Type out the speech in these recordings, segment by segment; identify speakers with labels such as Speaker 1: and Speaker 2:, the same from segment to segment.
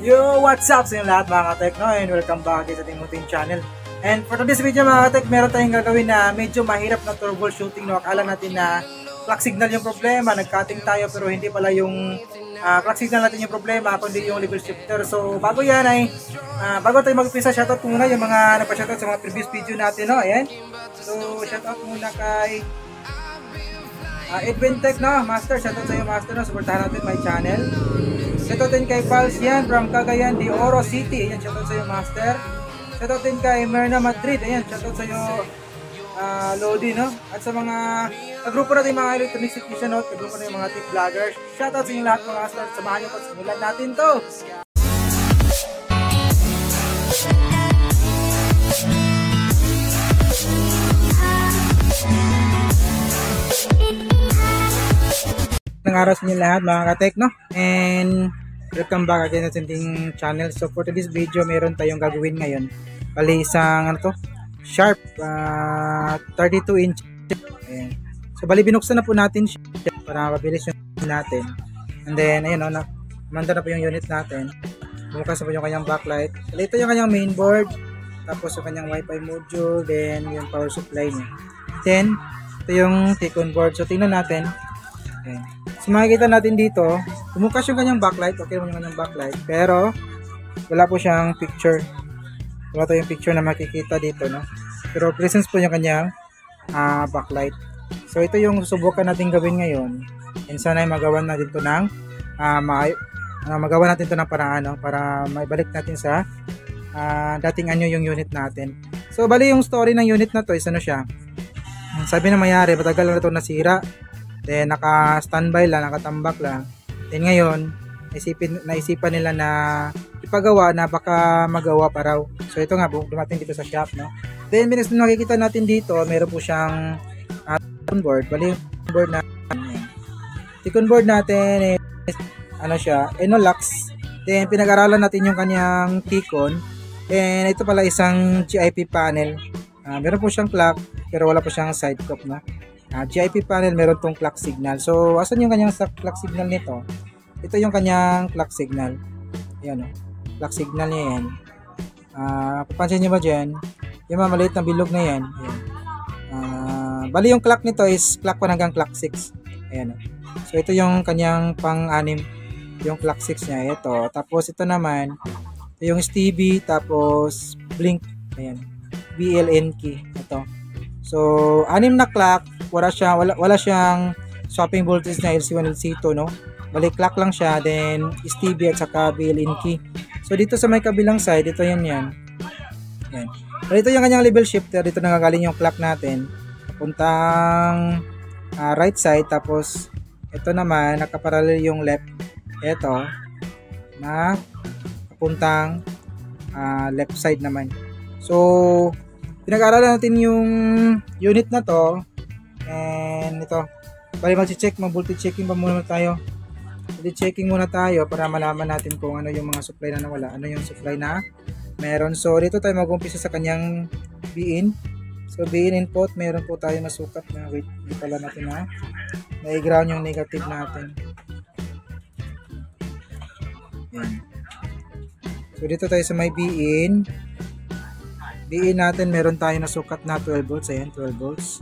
Speaker 1: Yo, what's up sa inyo lahat mga ka-tech, no? And welcome back sa ating munting channel. And for today's video mga ka-tech, meron tayong gagawin na medyo mahirap na troubleshooting, no? Akala natin na clock signal yung problema, nag-cutting tayo pero hindi pala yung clock signal natin yung problema, kundi yung level shifter. So bago yan ay, bago tayo mag-umpisa, shoutout muna yung mga nagpa-shoutout sa mga previous video natin, no? Ayan. So shoutout muna kay Edwin Tech, no? Master, shoutout sa iyo Master, no? Supportahan natin my channel. Shoutout din kay Pals yan from Cagayan de Oro City. Ayan, shoutout sa iyo Master. Shoutout din kay Merna Madrid. Ayan, shoutout sa iyo Lodi, no? At sa mga grupo natin mga electronic technician, no? Grupo na yung mga tech vloggers. Shoutout sa inyo lahat mga Master. Samahan nyo pag simulan natin to. Ng araw sa inyo lahat mga ka-tech, no? And welcome back again sa ating channel. So for today's video, meron tayong gagawin ngayon. Bali isang ano to? Sharp 32 inch. Ayan. So bali binuksan na po natin siya para mabilis yung natin. And then ayun, no, manda na po yung unit natin. Bumukas na po yung kanyang backlight. Bali ito yung kanyang mainboard. Tapos yung kanyang wifi module. Then yung power supply niya. Then ito yung T-con board. So tingnan natin. Ayan. So makikita natin dito, bumukas yung kanyang backlight, okay naman yung kanyang backlight, pero wala po siyang picture. Wala tayong picture na makikita dito, no? Pero presence po yung kanyang backlight. So ito yung susubukan natin gawin ngayon. And sana ay magawa natin ito ng magawa natin ito ng paraan, no? Para maibalik natin sa dating anyo yung unit natin. So bali yung story ng unit na to is ano siya. Sabi na mayari, matagal na ito nasira. Then naka-standby lang, nakatambak lang. Then ngayon, naisipan nila na ipagawa na baka magawa pa raw. So ito nga, dumating dito sa shop, no? Then minus na nakikita natin dito, meron po siyang T-con board. Bali yung board na T-con board natin is ano siya, Enolux. Then pinag-aralan natin yung kanyang T-con. And ito pala isang GIP panel. Meron po siyang clock, pero wala po siyang side clock, no? GIP panel, meron tong clock signal. So, asan yung kanyang clock signal nito? Ito yung kanyang clock signal. Ayan, oh. Clock signal niya yan. Papansin nyo ba dyan? Yung mga maliit na bilog na yan. Ayan. Bali yung clock nito is clock 1 hanggang clock 6. Ayan, oh. So, ito yung kanyang pang-anim. Yung clock 6 niya. Ito. Tapos, ito naman, ito yung Stevie, tapos blink. Ayan. BLN key. Ito. So, 6 na clock, wala siyang swapping voltage na LC1, LC2, no? Balik clock lang siya, then Stevie at saka BLN key. So, dito sa may kabilang side, ito yan. Yan. Dito yung kanyang level shifter, dito nangagaling yung clock natin. Puntang right side, tapos ito naman, nakaparallel yung left. Ito, na puntang left side naman. So, pinag-aaralan natin yung unit na to. And ito, bali mag-check, mag-voltage checking pa muna tayo. Voltage checking muna tayo para malaman natin kung ano yung mga supply na nawala, ano yung supply na meron. So dito tayo mag-umpisa sa kanyang B-in. So B-in input, meron po tayo nasukat na, wait, hindi pala natin na-ground yung negative natin. Yan. So dito tayo sa may B-in. B-in natin, meron tayo nasukat na 12 volts. Ayan, 12 volts.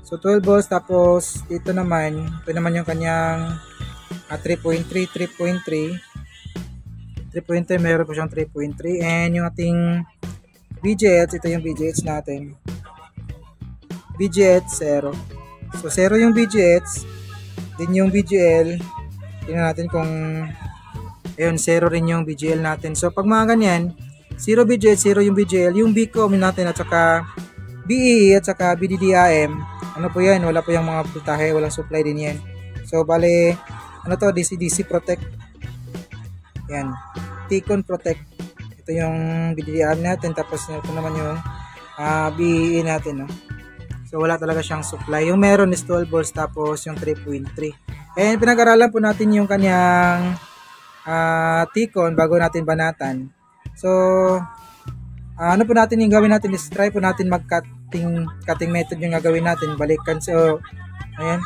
Speaker 1: So 12 volts, tapos dito naman, ito naman yung kanyang 3.3, meron po siyang 3.3, and yung ating BGH, ito yung BGH natin, BGH 0. So 0 yung BGH, din yung BGL, tingnan natin kung ayun, 0 rin yung BGL natin. So pag mga ganyan, 0 BGH, 0 yung BGL, yung BCOM natin at saka BE at saka BDDIM, ano po yan, wala po yung mga voltahe, walang supply din yan. So bale, ano to, DC-DC Protect. Yan, T-con Protect. Ito yung BDDIM natin, tapos ito naman yung BE natin, no? So wala talaga siyang supply. Yung meron is 12 volts, tapos yung 3.3. And pinag-aralan po natin yung kanyang T-con bago natin banatan. So ano po natin yung gawin natin is try po natin cutting method yung gagawin natin. Balikan, so ayan,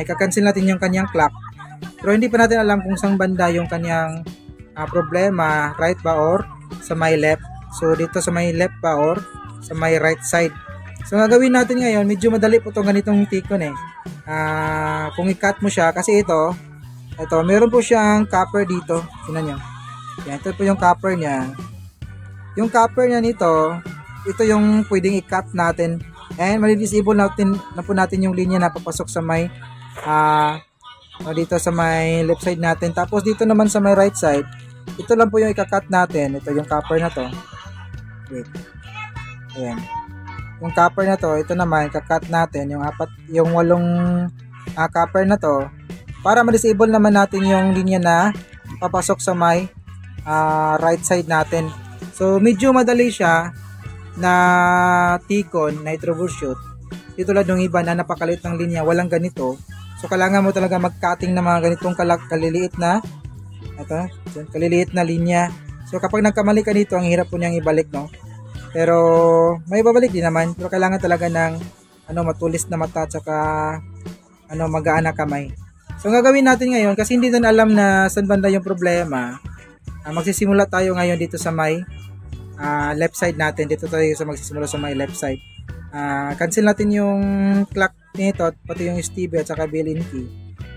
Speaker 1: i-cancel natin yung kanyang clock. Pero hindi pa natin alam kung saan banda yung kanyang problema, right ba or sa may left. So dito sa may left ba or sa may right side. So ang gagawin natin ngayon, medyo madali po itong ganitong tikon eh. Kung i-cut mo siya, kasi ito meron po siyang copper dito. Tingnan nyo. Yan, ito po yung copper niya. Yung copper niya nito, ito yung pwedeng i-cut natin. And mali-disable natin na po natin yung linya na papasok sa may dito sa may left side natin. Tapos dito naman sa may right side, ito lang po yung i-cut natin. Ito yung copper na to. Wait. Ayan. Yung copper na to, ito naman i-cut natin yung 8 copper na to para ma-disable naman natin yung linya na papasok sa may right side natin. So medyo madali siya na tikon na i-troubleshoot. Dito lang yung iba na napakalit ng linya, walang ganito. So kailangan mo talaga mag-cutting ng mga ganitong kaliliit na kaliliit na linya. So kapag nagkamali ka dito, ang hirap po niyang ibalik, no? Pero may babalik din naman, pero kailangan talaga ng matulis na mata at saka magaan na kamay. So ang gagawin natin ngayon, kasi hindi natin alam na saan banda yung problema, magsisimula tayo ngayon dito sa may left side natin. Dito tayo magsisimula sa may left side. Cancel natin yung clock nito at pati yung stevie at saka built-in key.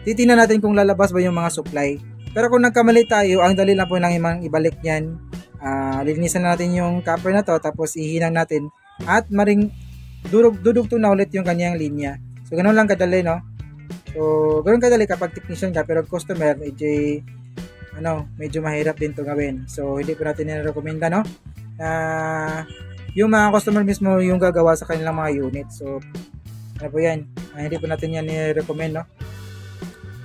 Speaker 1: Titingnan natin kung lalabas ba yung mga supply. Pero kung nagkamali tayo, ang dali lang po nang ibalik yan. Linisan natin yung copper na to, tapos ihinang natin at dudugtong na ulit yung kanyang linya. So ganoon lang kadali, no? So ganoon kadali kapag technician ka, pero customer medyo mahirap din to gawin. So hindi po natin nirekomenda, no? Yung mga customer mismo yung gagawa sa kanilang mga unit. So po yan, hindi po natin yan ni-recommend, no?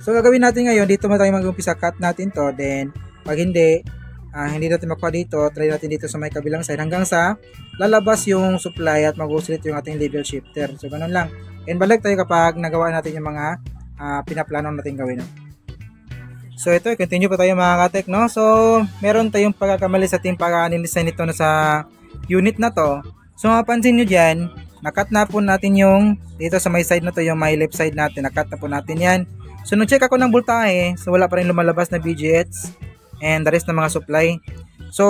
Speaker 1: So gagawin natin ngayon, dito tayo mag-umpisa, cut natin to. Then pag hindi natin makuha dito, try natin dito sa may kabilang side hanggang sa lalabas yung supply at mag-usulit yung ating level shifter. So ganun lang. And balik tayo kapag nagawa natin yung mga pinaplano natin gawin, no? So ito, continue pa tayo mga katek, no? So meron tayong pagkakamali sa ating pag-analyze nito na sa unit na to. So mapansin nyo dyan, nakat na po natin yung dito sa may side na to, yung may left side natin, nakat na po natin yan. So nung check ako ng voltahe, so wala pa rin lumalabas na BGHs and the rest ng mga supply. So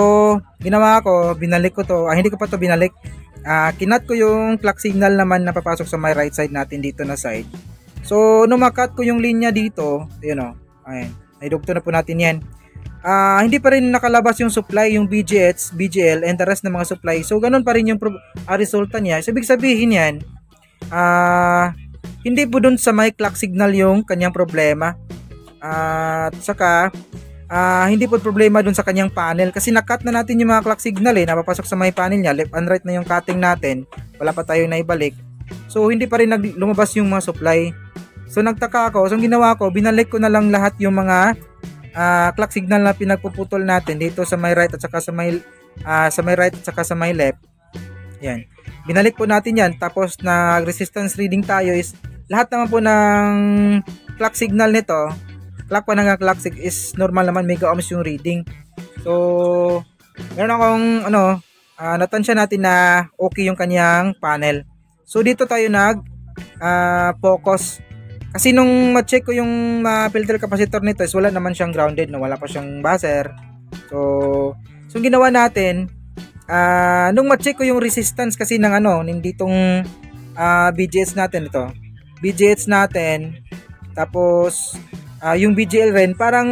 Speaker 1: ginawa ko, binalik ko to, hindi ko pa to binalik. Kinat ko yung clock signal naman na papasok sa may right side natin dito na side. So nung makat ko yung linya dito, yun o, ayan, naidugto na po natin yan. Hindi pa rin nakalabas yung supply, yung BGH, BGL, and the rest ng mga supply. So, ganun pa rin yung resulta niya. So, ibig sabihin yan, hindi po dun sa may clock signal yung kanyang problema. At saka, hindi po problema dun sa kanyang panel. Kasi nakat na natin yung mga clock signal napapasok sa may panel niya. Left and right na yung cutting natin. Wala pa tayo na ibalik. So, hindi pa rin lumabas yung mga supply. So, nagtaka ako. So, ang ginawa ko, binalik ko na lang lahat yung mga clock signal na pinagpuputol natin dito sa may right at saka sa may right at saka sa may left. Yan. Binalik po natin yan. Tapos resistance reading tayo is lahat naman po ng clock signal nito. Clock is normal naman, mega ohms yung reading. So meron akong natansya natin na okay yung kanyang panel. So dito tayo focus. Kasi nung ma-check ko yung filter capacitor nito is wala naman siyang grounded, wala pa siyang buzzer. So ginawa natin, nung ma-check ko yung resistance kasi ng ditong BGH natin ito. BGH natin, tapos yung BGL rin, parang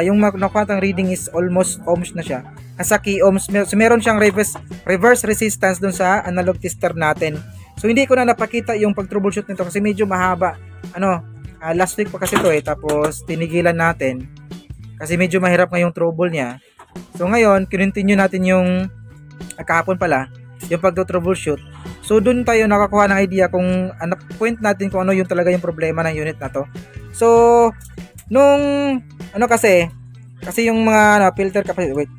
Speaker 1: yung nakuha reading is almost ohms na siya. Nasa key ohms, so meron siyang reverse resistance dun sa analog tester natin. So hindi ko na napakita yung pag-troubleshoot nito kasi medyo mahaba. Last week pa kasi ito tapos tinigilan natin kasi medyo mahirap ngayong trouble niya. So ngayon, continue natin yung kahapon pala, yung pag-troubleshoot. So doon tayo nakakuha ng idea kung point natin kung ano yung talaga yung problema ng unit na to. So nung kasi yung mga filter capacitor, wait,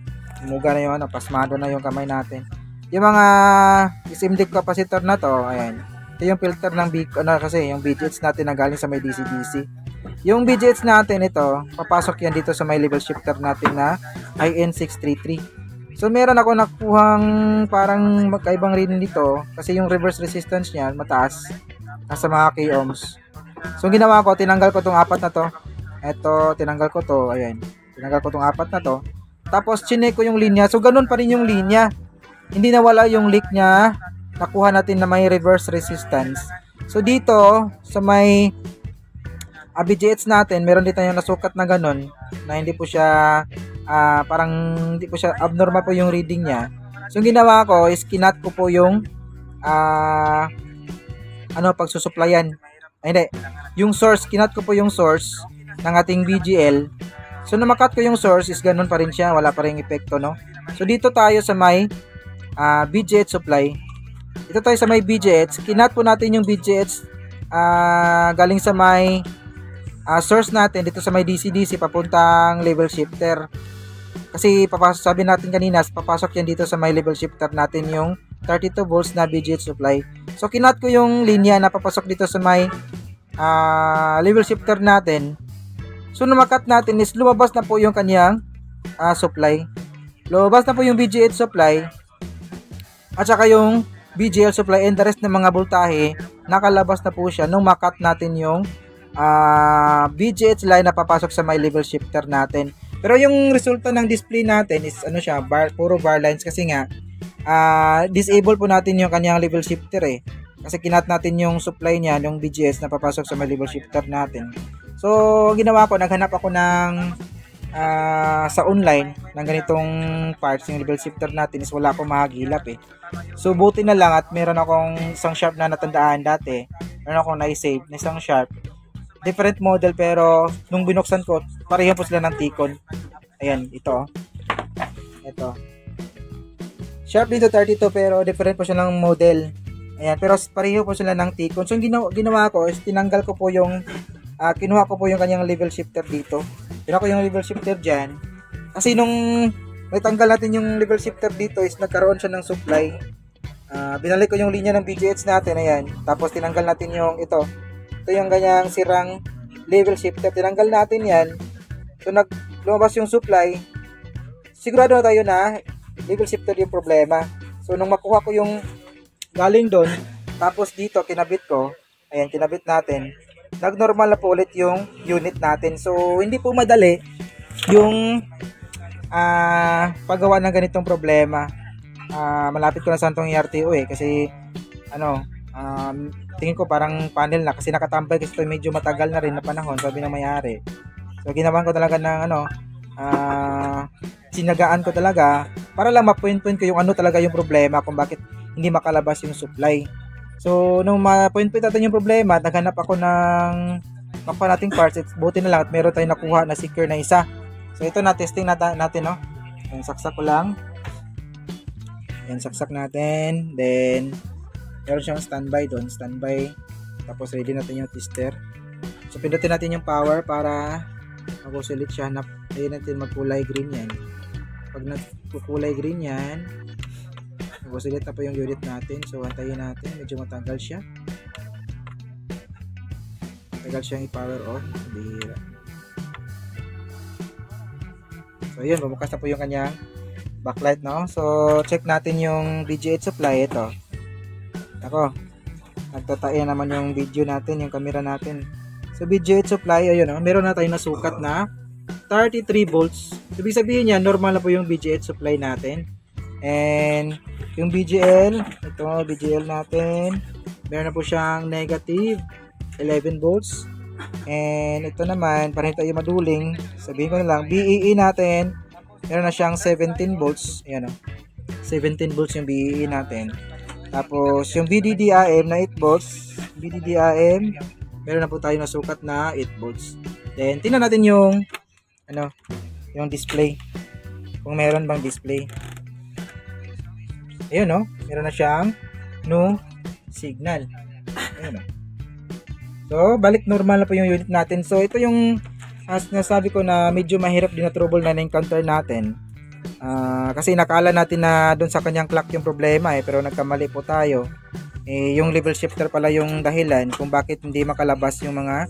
Speaker 1: muga na yung pasmado na yung kamay natin. Yung mga SMD capacitor na to, ayan. Ito yung filter ng kasi yung BGH natin na galing sa may DC-DC. Yung BGH natin ito, papasok yan dito sa may level shifter natin na IN633. So meron ako nakuhang parang magkaibang reading dito kasi yung reverse resistance niya mataas, nasa mga k ohms. So ginawa ko, tinanggal ko tong apat na to. Ito, tinanggal ko to, ayan. Tinanggal ko tong apat na to. Tapos chinek ko yung linya. So ganun pa rin yung linya. Hindi nawala yung leak niya. Nakuha natin na may reverse resistance. So dito sa may BGH natin, meron dito yung nasukat na ganun na hindi po siya parang hindi po siya abnormal po yung reading niya. So yung ginawa ko is kinat ko po yung pagsusuplayan. Hindi. Yung source, kinat ko po yung source ng ating BGL. So na makat ko yung source is ganun pa rin siya, wala pa rin epekto, no? So dito tayo sa may BGH supply. Dito tayo sa may BGH, kinat po natin yung BGH galing sa may source natin dito sa may DC-DC papuntang level shifter. Kasi sabi natin kanina, papasok yan dito sa may level shifter natin yung 32 volts na BGH supply. So kinat ko yung linya na papasok dito sa may level shifter natin. So namakat natin is lumabas na po yung kanyang supply. Lumabas na po yung BGH supply at saka yung BGL supply and the rest ng mga voltahe nakalabas na po siya nung makat natin yung BGH line na papasok sa may level shifter natin. Pero yung resulta ng display natin is puro bar lines kasi nga disable po natin yung kanyang level shifter kasi kinat natin yung supply niya yung BGS na papasok sa may level shifter natin. So ginawa ko, naghanap ako ng sa online ng ganitong parts. Yung level shifter natin is wala akong mahagilap So buti na lang at meron akong isang sharp na natandaan dati. Meron akong na-save na isang sharp, different model, pero nung binuksan ko pareho po sila ng Tikon. Ayan, ito ito sharp dito 32 pero different po siya ng model. Ayan, pero pareho po sila ng Tikon. So yung ginawa ko is tinanggal ko po yung kinuha ko po yung kanyang level shifter dito. Kinuha ko yung level shifter dyan. Kasi nung natanggal natin yung level shifter dito is nagkaroon siya ng supply. Binalik ko yung linya ng BGH natin. Ayan. Tapos tinanggal natin yung ito. Ito yung ganyang sirang level shifter. Tinanggal natin yan. So lumabas yung supply. Sigurado na tayo na level shifter yung problema. So nung makuha ko yung galing doon, tapos dito kinabit ko. Ayan, kinabit natin. Nag-normal na po ulit yung unit natin. So, hindi po madali yung paggawa ng ganitong problema. Malapit ko na sa itong ERTO kasi tingin ko parang panel na kasi nakatambay kasi ito medyo matagal na rin na panahon, sabi ng may-ari. So, ginawan ko talaga ng sinagaan ko talaga para lang ma-point-point ko yung talaga yung problema kung bakit hindi makalabas yung supply. So, nung ma-point-point natin yung problema, naghanap ako ng kapwa nating parts. Buti na lang at meron tayong nakuha na secure na isa. So, ito na testing natin, no? Yan, saksak ko lang. Yan, saksak natin. Then, meron siyang standby doon. Standby. Tapos, ready natin yung tester. So, pindutin natin yung power para mag-oscillate siya. Ayan natin magkulay green yan. Pag nagkulay green yan, mag-oscillate na po yung unit natin. So, antayin natin. Medyo matagal siya. Matagal siyang i-power on. Bihira. So, yun. Bumukas na po yung kanyang backlight, no? So, check natin yung BGH supply. Ito. Ako. Nagtatae naman yung video natin, yung camera natin. So, BGH supply. Ayun, no? Meron na tayong nasukat na 33 volts. Ibig sabihin niya, normal na po yung BGH supply natin. And yung BGL, ito BGL natin, meron na po siyang negative 11 volts. And ito naman, para hindi tayo maduling, sabihin ko na lang, BEE natin, meron na siyang 17 volts. Ayan o, 17 volts yung BEE natin. Tapos yung BDDIM na 8 volts, BDDIM, meron na po tayo nasukat na 8 volts. Then tingnan natin yung yung display, kung meron bang display. Ayun, no? Meron na siyang no signal. Ayun, no? So, balik normal na po yung unit natin. So, ito yung nasabi ko na medyo mahirap din na trouble na na-encounter natin. Kasi nakala natin na doon sa kanyang clock yung problema pero nagkamali po tayo. Yung level shifter pala yung dahilan kung bakit hindi makalabas yung mga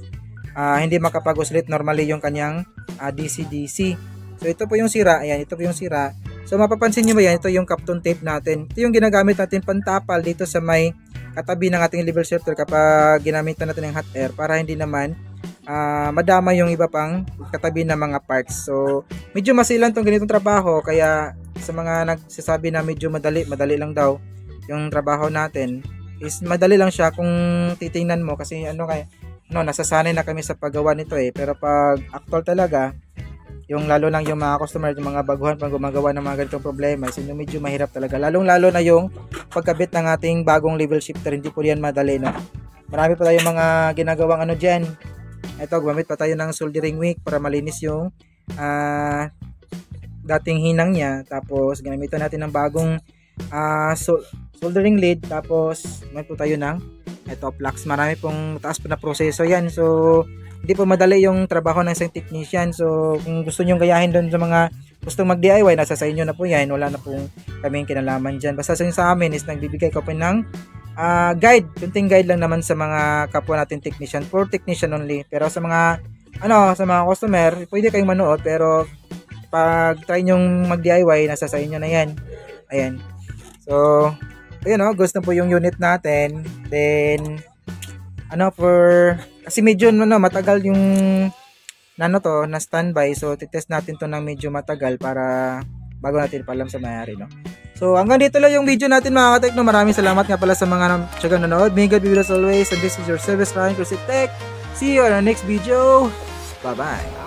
Speaker 1: hindi makapag-oscillate normally yung kanyang DC-DC. So, ito po yung sira. Ayan, ito po yung sira. So, mapapansin nyo ba yan? Ito yung Kapton tape natin. Ito yung ginagamit natin pantapal dito sa may katabi ng ating level shifter kapag ginamit natin ng hot air para hindi naman madama yung iba pang katabi na mga parts. So medyo masilan tong ganitong trabaho, kaya sa mga nagsasabi na medyo madali lang daw yung trabaho natin, is madali lang siya kung titingnan mo, kasi nasasanay na kami sa paggawa nito pero pag actual talaga, yung lalo lang yung mga customer, yung mga baguhan pang gumagawa ng mga ganitong problema, is yung medyo mahirap talaga, lalo na yung pagkabit ng ating bagong level shifter. Hindi po yan madali, no? Marami pa tayong mga ginagawang dyan. Ito, gumamit pa tayo ng soldering wick para malinis yung dating hinang niya. Tapos ginamitan natin ng bagong soldering lead. Tapos gumamit po tayo ng flux. Marami pong mataas pa na proseso yan. So hindi po madali yung trabaho ng isang technician. So kung gusto nyo gayahin doon sa mga gustong mag DIY, nasa sa inyo na po yan. Wala na pong kaming kinalaman dyan. Basta sa amin is nagbibigay ko po ng guide, kunting guide lang naman sa mga kapwa natin technician, for technician only. Pero sa mga sa mga customer, pwede kayong manood, pero pag try nyong mag DIY, nasa sa inyo na yan. Ayan. So ayun, gusto na po yung unit natin. Then kasi medyo matagal yung na standby, so titest natin to ng medyo matagal para bago natin paalam sa mayari, no. So hanggang dito lang yung video natin, mga katekno. Maraming salamat nga pala sa mga tiyagang nanood. May God be with us always, and this is your service line, Chris Tech. See you on our next video. Bye bye.